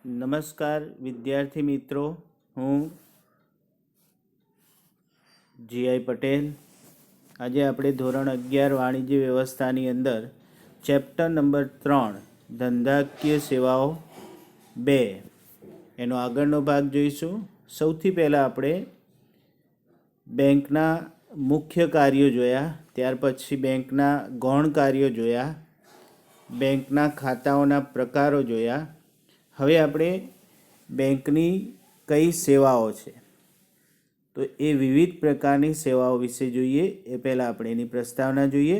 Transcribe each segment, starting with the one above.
નમસ્કાર વિદ્યાર્થી મિત્રો, હું જીઆઈ પટેલ. આજે આપણે ધોરણ 11 વાણિજ્ય વ્યવસ્થાની અંદર ચેપ્ટર નંબર 3 ધંધાકીય સેવાઓ 2 એનો આગળનો ભાગ જોઈશું. સૌથી પહેલાં આપણે બેંકના મુખ્ય કાર્યો જોયા, ત્યાર પછી બેંકના ગૌણ કાર્યો જોયા, બેંકના ખાતાઓના પ્રકારો જોયા. હવે આપણે બેંકની કઈ સેવાઓ છે તો એ વિવિધ પ્રકારની સેવાઓ વિશે જોઈએ. એ પહેલાં આપણે એની પ્રસ્તાવના જોઈએ.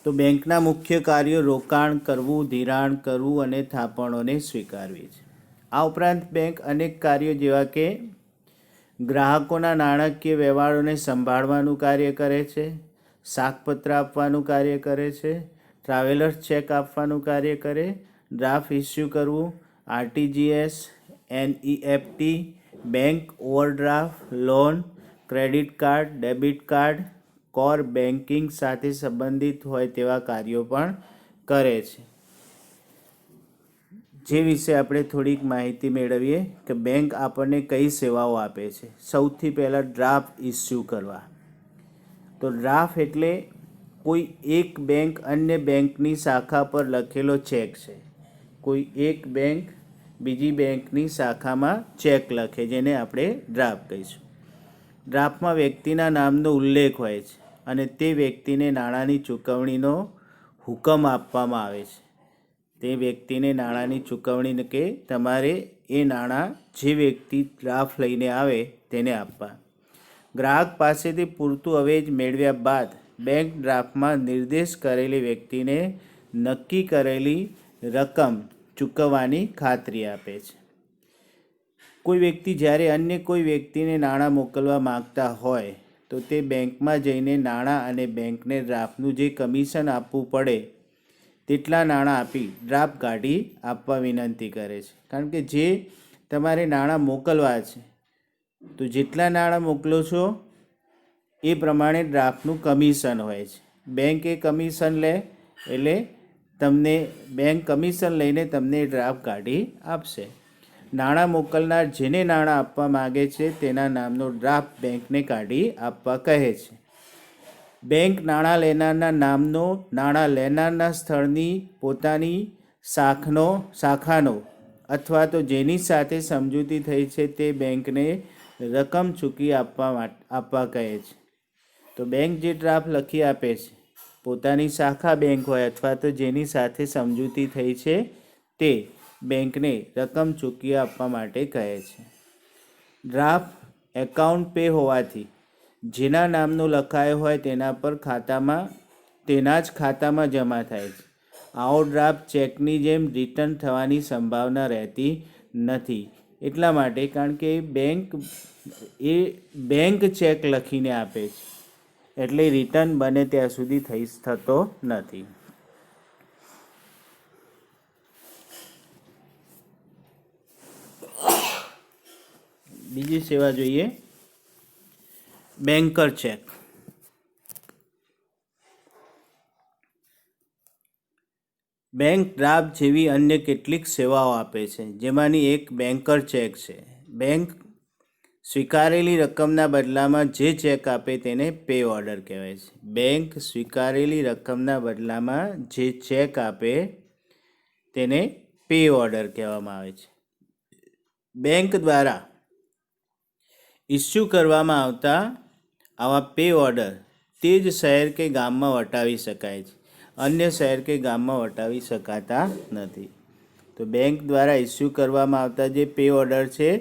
તો બેંકના મુખ્ય કાર્યો રોકાણ કરવું, ધિરાણ કરવું અને થાપણોને સ્વીકારવી છે. આ ઉપરાંત બેંક અનેક કાર્યો જેવા કે ગ્રાહકોના નાણાકીય વ્યવહારોને સંભાળવાનું કાર્ય કરે છે, શાકપત્ર આપવાનું કાર્ય કરે છે, ટ્રાવેલર્સ ચેક આપવાનું કાર્ય કરે, ડ્રાફ્ટ ઇસ્યુ કરવું, RTGS, NEFT, bank overdraft, loan, credit card, debit card, core banking સાથે સંબંધિત હોય તેવા કાર્યો પણ કરે છે. જે વિશે આપણે થોડીક માહિતી મેળવીએ કે બેંક આપણને કઈ સેવાઓ આપે છે. સૌથી પહેલાં ડ્રાફ્ટ ઇસ્યુ કરવા. તો ડ્રાફ્ટ એટલે કોઈ એક બેંક અન્ય બેંકની શાખા પર લખેલો ચેક છે. કોઈ એક બેંક બીજી બેંકની શાખામાં ચેક લખે, જેને આપણે ડ્રાફ્ટ કહીશું. ડ્રાફ્ટમાં વ્યક્તિના નામનો ઉલ્લેખ હોય છે અને તે વ્યક્તિને નાણાંની ચૂકવણીનો હુકમ આપવામાં આવે છે. તે વ્યક્તિને નાણાંની ચૂકવણી કે તમારે એ નાણાં જે વ્યક્તિ ડ્રાફ્ટ લઈને આવે તેને આપવા. ગ્રાહક પાસેથી પૂરતું અવેજ મેળવ્યા બાદ બેંક ડ્રાફ્ટમાં નિર્દેશ કરેલી વ્યક્તિને નક્કી કરેલી રકમ ચૂકવવાની ખાતરી આપે છે. કોઈ વ્યક્તિ જ્યારે અન્ય કોઈ વ્યક્તિને નાણાં મોકલવા માગતા હોય તો તે બેંકમાં જઈને નાણાં અને બેંકને ડ્રાફ્ટનું જે કમિશન આપવું પડે તેટલા નાણાં આપી ડ્રાફ્ટ કાઢી આપવા વિનંતી કરે છે. કારણ કે જે તમારે નાણાં મોકલવા છે તો જેટલા નાણાં મોકલો છો એ પ્રમાણે ડ્રાફ્ટનું કમિશન હોય છે. બેંક એ કમિશન લે એટલે તમને બેંક કમિશન લઈને તમને ડ્રાફ્ટ કાઢી આપશે. નાણાં મોકલનાર જેને નાણાં આપવા માગે છે તેના નામનો ડ્રાફ્ટ બેંકને કાઢી આપવા કહે છે. બેંક નાણાં લેનારના નામનો નાણાં લેનારના સ્થળની પોતાની શાખાનો અથવા તો જેની સાથે સમજૂતી થઈ છે તે બેંકને રકમ ચૂકી આપવા કહે છે. તો બેંક જે ડ્રાફ્ટ લખી આપે છે પોતાની શાખા બેંક હોય અથવા તો જેની સાથે સમજૂતી થઈ છે તે બેંકને રકમ ચૂકી આપવા માટે કહે છે. ડ્રાફ્ટ એકાઉન્ટ પે હોવાથી જેના નામનો લખાયો હોય તેના પર તેના જ ખાતામાં જમા થાય છે. આવો ડ્રાફ્ટ ચેકની જેમ રિટર્ન થવાની સંભાવના રહેતી નથી. એટલા માટે કારણ કે બેંક ચેક લખીને આપે છે એટલે રિટર્ન બને ત્યાં સુધી થતો નથી. બીજી સેવા જોઈએ, બેન્કર ચેક. બેંક ડ્રાફ્ટ જેવી અન્ય કેટલીક સેવાઓ આપે છે, જેમાંની એક બેન્કર ચેક છે. બેંક સ્વીકારેલી રકમના બદલામાં જે ચેક આપે તેને પે ઓર્ડર કહેવાય છે. બેંક સ્વીકારેલી રકમના બદલામાં જે ચેક આપે તેને પે ઓર્ડર કહેવામાં આવે છે. બેંક દ્વારા ઇસ્યુ કરવામાં આવતા આવા પે ઓર્ડર તે જ શહેર કે ગામમાં વટાવી શકાય છે, અન્ય શહેર કે ગામમાં વટાવી શકાતા નથી. તો બેંક દ્વારા ઇસ્યુ કરવામાં આવતા જે પે ઓર્ડર છે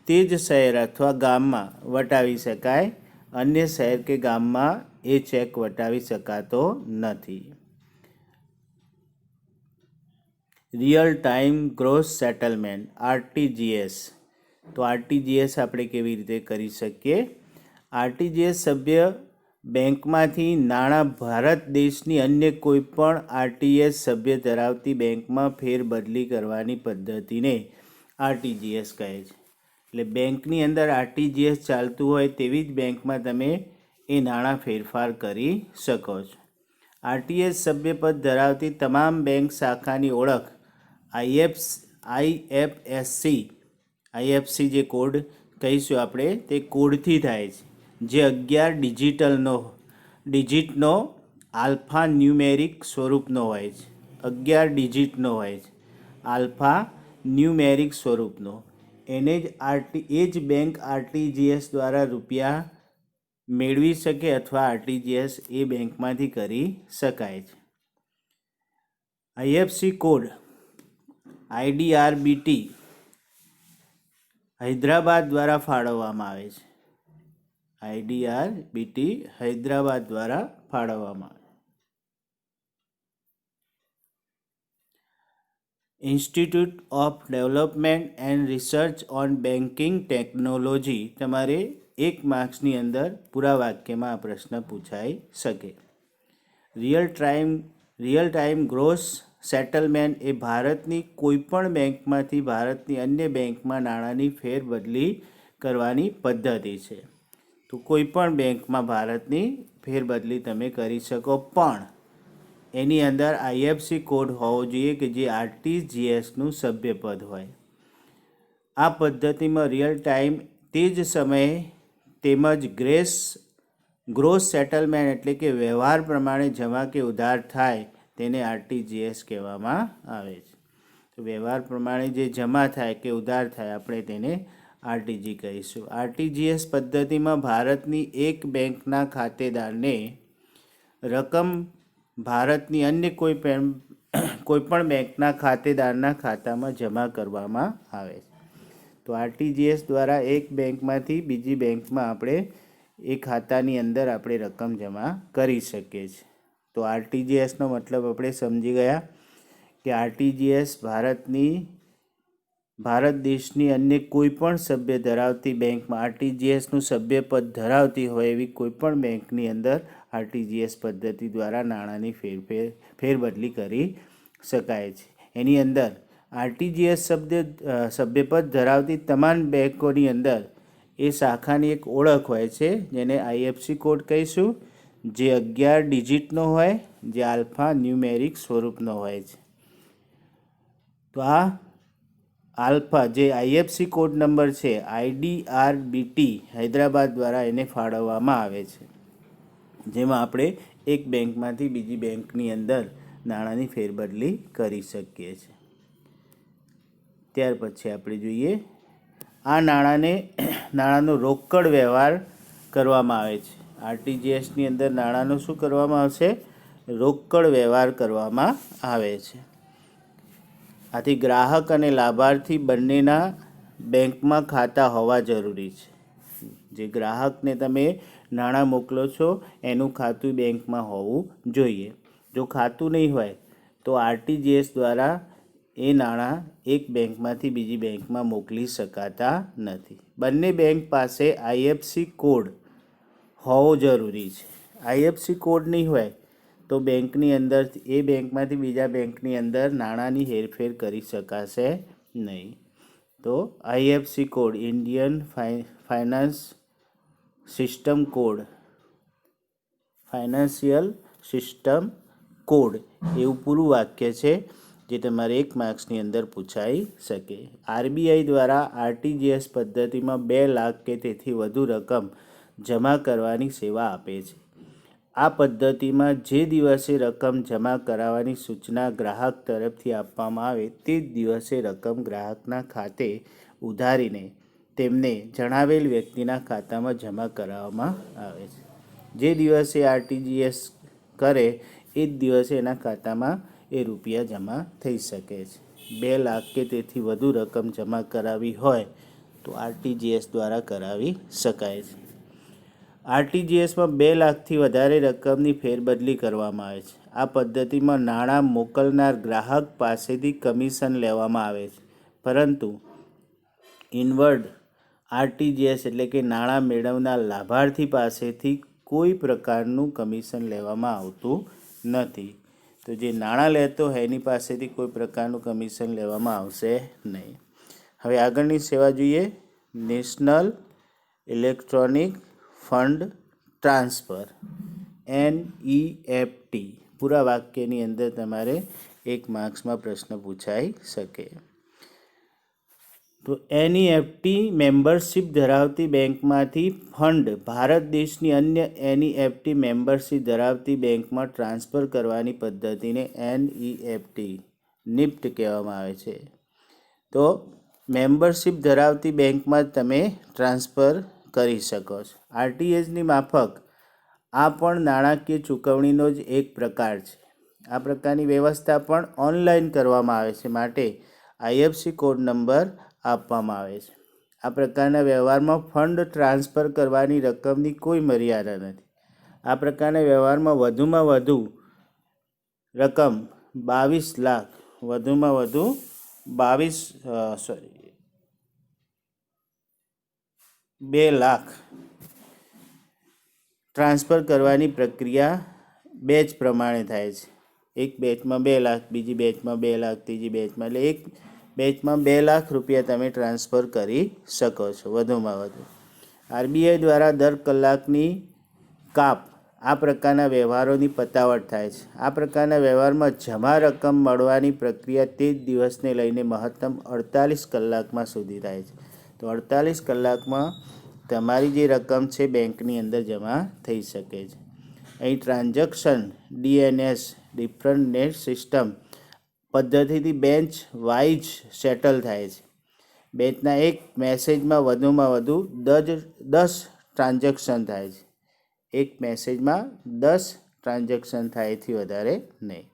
તે જ શહેર અથવા ગામમાં વટાવી શકાય, અન્ય શહેર કે ગામમાં એ ચેક વટાવી શકાતો નથી. Real time gross settlement RTGS. તો આરટીજીએસ આપણે કેવી રીતે કરી શકીએ? આરટીજીએસ સભ્ય બેંકમાંથી નાણાં ભારત દેશની અન્ય કોઈ પણ આરટીજીએસ સભ્ય ધરાવતી બેંકમાં ફેરબદલી કરવાની પદ્ધતિને આરટીજીએસ કહે છે. એટલે બેંકની અંદર આરટીજીએસ ચાલતું હોય તેવી જ બેંકમાં તમે એ નાણાં ફેરફાર કરી શકો છો. આરટીજીએસ સભ્યપદ ધરાવતી તમામ બેંક શાખાની ઓળખ આઈએફએસસી જે કોડ કહીશું આપણે તે કોડથી થાય છે, જે 11 ડિજિટનો આલ્ફા ન્યુમેરિક સ્વરૂપનો હોય છે. 11 ડિજિટનો હોય છે આલ્ફા ન્યુમેરિક સ્વરૂપનો. એને જ બેંક આરટીજીએસ દ્વારા રૂપિયા મેળવી શકે અથવા આરટીજીએસ એ બેંકમાંથી કરી શકાય છે. આઈએફસી કોડ આઈડીઆરબીટી હૈદરાબાદ દ્વારા ફાળવવામાં આવે છે. આઈડીઆરબીટી હૈદરાબાદ દ્વારા ફાળવવામાં આવે. Institute of development and research on banking technology. તમારે 1 માર્ક્સની અંદર પૂરા વાક્યમાં આ પ્રશ્ન પૂછાઈ શકે. રિયલ ટાઈમ ગ્રોસ સેટલમેન્ટ એ ભારતની કોઈપણ બેંકમાંથી ભારતની અન્ય બેંકમાં નાણાંની ફેરબદલી કરવાની પદ્ધતિ છે. તો કોઈપણ બેંકમાં ભારતની ફેરબદલી તમે કરી શકો, પણ એની અંદર આઈએફસી કોડ હોવો જોઈએ કે જે આરટીજીએસનું સભ્યપદ હોય. આ પદ્ધતિમાં રિયલ ટાઈમ તે જ સમયે તેમજ ગ્રોસ સેટલમેન્ટ એટલે કે વ્યવહાર પ્રમાણે જમા કે ઉધાર થાય તેને આરટીજીએસ કહેવામાં આવે છે. તો વ્યવહાર પ્રમાણે જે જમા થાય કે ઉધાર થાય આપણે તેને આરટીજી કહીશું. આરટીજીએસ પદ્ધતિમાં ભારતની એક બેંકના ખાતેદારને રકમ ભારતની અન્ય કોઈપણ બેંકના ખાતેદારના ખાતામાં જમા કરવામાં આવે છે. તો આરટીજીએસ દ્વારા એક બેંકમાંથી બીજી બેંકમાં આપણે એ ખાતાની અંદર આપણે રકમ જમા કરી શકીએ છીએ. તો આરટીજીએસનો મતલબ આપણે સમજી ગયા કે આરટીજીએસ ભારત દેશની અન્ય કોઈપણ સભ્ય ધરાવતી બેંકમાં આરટીજીએસનું સભ્યપદ ધરાવતી હોય એવી કોઈપણ બેંકની અંદર આરટીજીએસ પદ્ધતિ દ્વારા નાણાંની ફેરબદલી કરી શકાય છે. એની અંદર આરટીજીએસ સભ્યપદ ધરાવતી તમામ બેંકોની અંદર એ શાખાની એક ઓળખ હોય છે જેને આઈએફસી કોડ કહીશું, જે 11 ડિજિટનો હોય, જે આલ્ફા ન્યુમેરિક સ્વરૂપનો હોય છે. તો આ આલ્ફા જે આઈએફસી કોડ નંબર છે આઈડીઆરબીટી હૈદરાબાદ દ્વારા એને ફાળવવામાં આવે છે, જેમાં આપણે એક બેંકમાંથી બીજી બેંકની અંદર નાણાંની ફેરબદલી કરી શકીએ છીએ. ત્યાર પછી આપણે જોઈએ આ નાણાંનો રોકડ વ્યવહાર કરવામાં આવે છે. આરટીજીએસની અંદર નાણાંનો શું કરવામાં આવશે? રોકડ વ્યવહાર કરવામાં આવે છે. આથી ગ્રાહક અને લાભાર્થી બંનેના બેંકમાં ખાતા હોવા જરૂરી છે. જે ગ્રાહકને તમે નાણાં મોકલો છો એનું ખાતું બેંકમાં હોવું જોઈએ. જો ખાતું નહીં હોય તો આરટીજીએસ દ્વારા એ નાણાં એક બેંકમાંથી બીજી બેંકમાં મોકલી શકાતા નથી. બંને બેંક પાસે આઈએફસી કોડ હોવો જરૂરી છે. આઈએફસી કોડ નહીં હોય તો બેંકની અંદર એ બેંકમાંથી બીજા બેંકની અંદર નાણાંની હેરફેર કરી શકાશે નહીં. તો IFC code Indian financial system code એવું પૂરું વાક્ય છે જે તમારે 1 માર્ક્સની અંદર પૂછાઈ શકે. આરબીઆઈ દ્વારા આરટીજીએસ પદ્ધતિમાં 2 લાખ કે તેથી વધુ રકમ જમા કરવાની સેવા આપે છે. આ પદ્ધતિમાં જે દિવસે રકમ જમા કરાવવાની સૂચના ગ્રાહક તરફથી આપવામાં આવે તે જ દિવસે રકમ ગ્રાહકના ખાતે ઉધારીને તેમને જણાવેલ વ્યક્તિના ખાતામાં જમા કરાવવામાં આવે છે. જે દિવસે આરટીજીએસ કરે એ જ દિવસે એના ખાતામાં એ રૂપિયા જમા થઈ શકે છે. 2 લાખ કે તેથી વધુ રકમ જમા કરાવી હોય તો આરટીજીએસ દ્વારા કરાવી શકાય છે. આરટીજીએસમાં 2 લાખથી વધારે રકમની ફેરબદલી કરવામાં આવે છે. આ પદ્ધતિમાં નાણાં મોકલનાર ગ્રાહક પાસેથી કમિશન લેવામાં આવે છે, પરંતુ ઇનવર્ડ આરટીજીએસ એટલે કે નાણાં મેળવનાર લાભાર્થી પાસેથી કોઈ પ્રકારનું કમિશન લેવામાં આવતું નથી. તો જે નાણાં લેતો હોય એની પાસેથી કોઈ પ્રકારનું કમિશન લેવામાં આવશે નહીં. હવે આગળની સેવા જોઈએ, national electronic fund transfer NEFT. પૂરા વાક્યની અંદર તમારે એક માર્ક્સમાં પ્રશ્ન પૂછાઈ શકે. તો એનઈએફટી મેમ્બરશિપ ધરાવતી બેંકમાંથી ફંડ ભારત દેશની અન્ય એનઈએફટી મેમ્બરશિપ ધરાવતી બેંકમાં ટ્રાન્સફર કરવાની પદ્ધતિને એનઈએફટી નિફ્ટ કહેવામાં આવે છે. તો મેમ્બરશિપ ધરાવતી બેંકમાં તમે ટ્રાન્સફર કરી શકો છો. આરટીએસની માફક આ પણ નાણાકીય ચૂકવણીનો જ એક પ્રકાર છે. આ પ્રકારની વ્યવસ્થા પણ ઓનલાઈન કરવામાં આવે છે, માટે આઈએફસી કોડ નંબર આપવામાં આવે છે. આ પ્રકારના વ્યવહારમાં ફંડ ટ્રાન્સફર કરવાની રકમની કોઈ મર્યાદા નથી. આ પ્રકારના વ્યવહારમાં વધુમાં વધુ રકમ 22 લાખ વધુમાં વધુ 2 લાખ ટ્રાન્સફર કરવાની પ્રક્રિયા બેચ પ્રમાણે થાય છે. એક બેચમાં 2 લાખ, બીજી બેચમાં 2 લાખ, ત્રીજી બેચમાં, એટલે એક બેચમાં 2 લાખ રૂપિયા તમે ટ્રાન્સફર કરી શકો છો વધુમાં વધુ. આરબીઆઈ દ્વારા દર કલાકની કાપ આ પ્રકારના વ્યવહારોની પતાવટ થાય છે. આ પ્રકારના વ્યવહારમાં જમા રકમ મળવાની પ્રક્રિયા તે જ દિવસને લઈને મહત્તમ 48 કલાકમાં સુધી થાય છે. તો 48 કલાકમાં તમારી જે રકમ છે બેંકની અંદર જમા થઈ શકે છે. અહીં transaction DNS different net system પદ્ધતિથી બેન્ચ વાઇઝ સેટલ થાય છે. બેંચના એક મેસેજમાં વધુમાં વધુ 10 ટ્રાન્ઝેક્શન થાય છે. એક મેસેજમાં 10 ટ્રાન્ઝેક્શન થાય, એથી વધારે નહીં.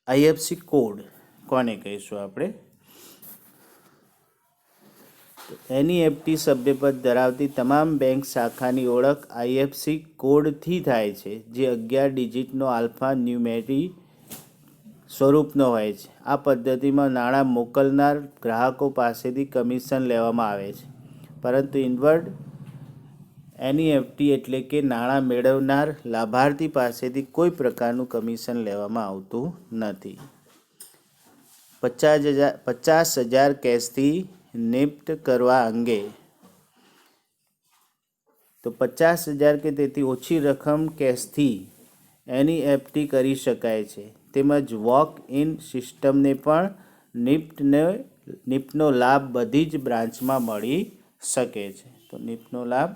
આઈએફસી કોડ કોને કહીશું આપણે? એનઈએફટી સભ્યપદ ધરાવતી તમામ બેંક શાખાની ઓળખ આઈએફસી કોડથી થાય છે, જે 11 ડિજિટનો આલ્ફા ન્યુમેરી સ્વરૂપનો હોય છે. આ પદ્ધતિમાં નાણાં મોકલનાર ગ્રાહકો પાસેથી કમિશન લેવામાં આવે છે, પરંતુ ઇનવર્ડ એનઈએફટી એટલે કે નાણાં મેળવનાર લાભાર્થી પાસેથી કોઈ પ્રકારનું કમિશન લેવામાં આવતું નથી. 50,000 કેશથી નિફ્ટ કરવા અંગે. તો 50,000 કે તેથી ઓછી રકમ કેશથી એનઈએફટી કરી શકાય છે. તેમજ વોક ઇન સિસ્ટમને પણ નિફ્ટનો લાભ બધી જ બ્રાન્ચમાં મળી શકે છે. તો નિફ્ટનો લાભ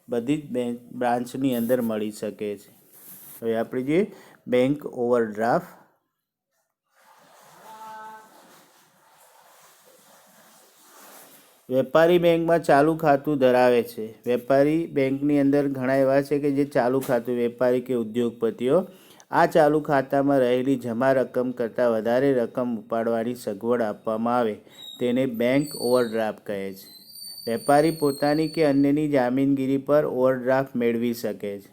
બધી જ બ્રાન્ચની અંદર મળી શકે છે. હવે આપણે જોઈએ બેંક ઓવરડ્રાફ્ટ. વેપારી બેંકમાં ચાલુ ખાતું ધરાવે છે. વેપારી બેંકની અંદર ઘણા એવા છે કે જે ચાલુ ખાતું, વેપારી કે ઉદ્યોગપતિઓ આ ચાલુ ખાતામાં રહેલી જમા રકમ કરતાં વધારે રકમ ઉપાડવાની સગવડ આપવામાં આવે તેને બેંક ઓવરડ્રાફ્ટ કહે છે. વેપારી પોતાની કે અન્યની જામીનગીરી પર ઓવરડ્રાફ્ટ મેળવી શકે છે.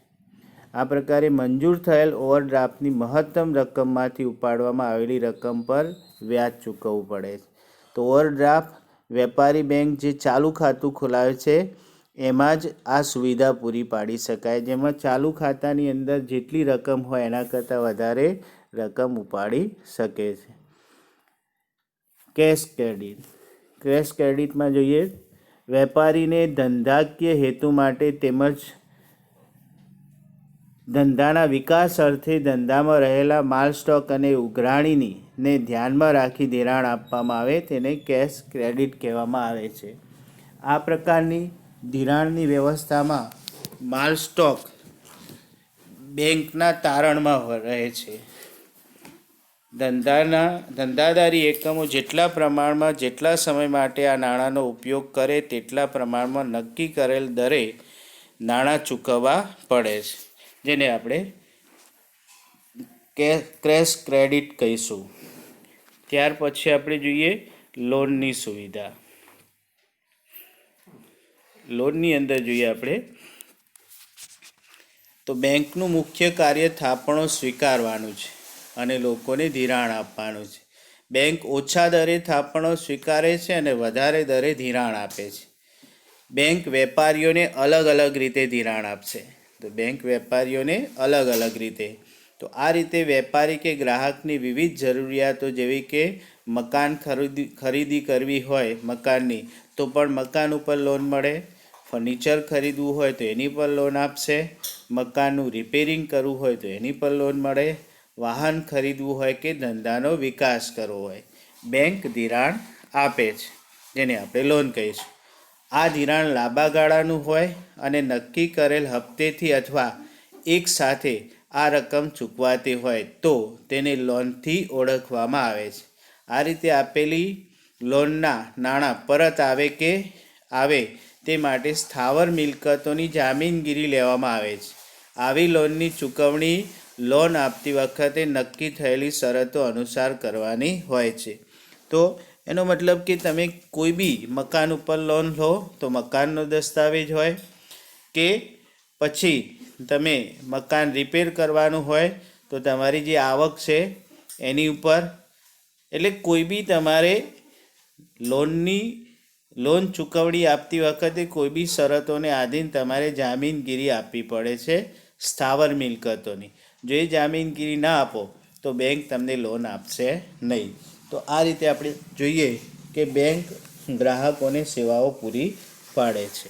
આ પ્રકારે મંજૂર થયેલ ઓવરડ્રાફ્ટની મહત્તમ રકમમાંથી ઉપાડવામાં આવેલી રકમ પર વ્યાજ ચૂકવવું પડે છે. તો ઓવરડ્રાફ્ટ વેપારી બેંક જે ચાલુ ખાતું ખોલાવે છે એમાં જ આ સુવિધા પૂરી પાડી શકાય, જેમાં ચાલુ ખાતાની અંદર જેટલી રકમ હોય એના કરતાં વધારે રકમ ઉપાડી શકે છે. Cache credit. કેશ ક્રેડિટમાં જોઈએ વેપારીને ધંધાકીય હેતુ માટે તેમજ ધંધાના વિકાસ અર્થે ધંધામાં રહેલા માલ સ્ટોક અને ઉઘરાણીને ધ્યાનમાં રાખી ધિરાણ આપવામાં આવે તેને કેશ ક્રેડિટ કહેવામાં આવે છે. આ પ્રકારની ધિરાણની વ્યવસ્થામાં માલ સ્ટોક બેંકના તારણમાં રહે છે. ધંધાદારી એકમો જેટલા પ્રમાણમાં જેટલા સમય માટે આ નાણાંનો ઉપયોગ કરે તેટલા પ્રમાણમાં નક્કી કરેલ દરે નાણાં ચૂકવવા પડે છે, જેને આપણે કેશ ક્રેડિટ કહીશું. ત્યાર પછી આપણે જોઈએ લોનની સુવિધા. લોનની અંદર જોઈએ આપણે તો બેંકનું મુખ્ય કાર્ય થાપણો સ્વીકારવાનું છે અને લોકોને ધિરાણ આપવાનું છે. બેંક ઓછા દરે થાપણો સ્વીકારે છે અને વધારે દરે ધિરાણ આપે છે. બેંક વેપારીઓને અલગ અલગ રીતે ધિરાણ આપશે. તો બેંક વેપારીઓને અલગ અલગ રીતે. તો આ રીતે વેપારી કે ગ્રાહકની વિવિધ જરૂરિયાતો જેવી કે મકાન ખરીદી કરવી હોય મકાનની તો પણ મકાન ઉપર લોન મળે, ફર્નિચર ખરીદવું હોય તો એની પર લોન આપશે, મકાનનું રિપેરિંગ કરવું હોય તો એની પર લોન મળે, વાહન ખરીદવું હોય કે ધંધાનો વિકાસ કરવો હોય, બેંક ધિરાણ આપે છે, જેને આપણે લોન કહીશું. આ ધિરાણ લાંબા ગાળાનું હોય અને નક્કી કરેલ હપ્તેથી અથવા એક સાથે આ રકમ ચૂકવાતી હોય તો તેને લોનથી ઓળખવામાં આવે છે. આ રીતે આપેલી લોનના નાણાં પરત આવે તે માટે સ્થાવર મિલકતોની જામીનગીરી લેવામાં આવે છે. આવી લોનની ચૂકવણી લોન આપતી વખતે નક્કી થયેલી શરતો અનુસાર કરવાની હોય છે. તો એનો મતલબ કે તમે કોઈ બી મકાન ઉપર લોન લો તો મકાનનો દસ્તાવેજ હોય, કે પછી તમે મકાન રિપેર કરવાનું હોય તો તમારી જે આવક છે એની ઉપર, એટલે કોઈ બી તમારે લોન ચૂકવણી આપતી વખતે કોઈ બી શરતોને આધીન તમારે જામીનગીરી આપવી પડે છે સ્થાવર મિલકતોની. જો એ જામીનગીરી ના આપો તો બેંક તમને લોન આપશે નહીં. તો આ રીતે આપણે જોઈએ કે બેંક ગ્રાહકોને સેવાઓ પૂરી પાડે છે.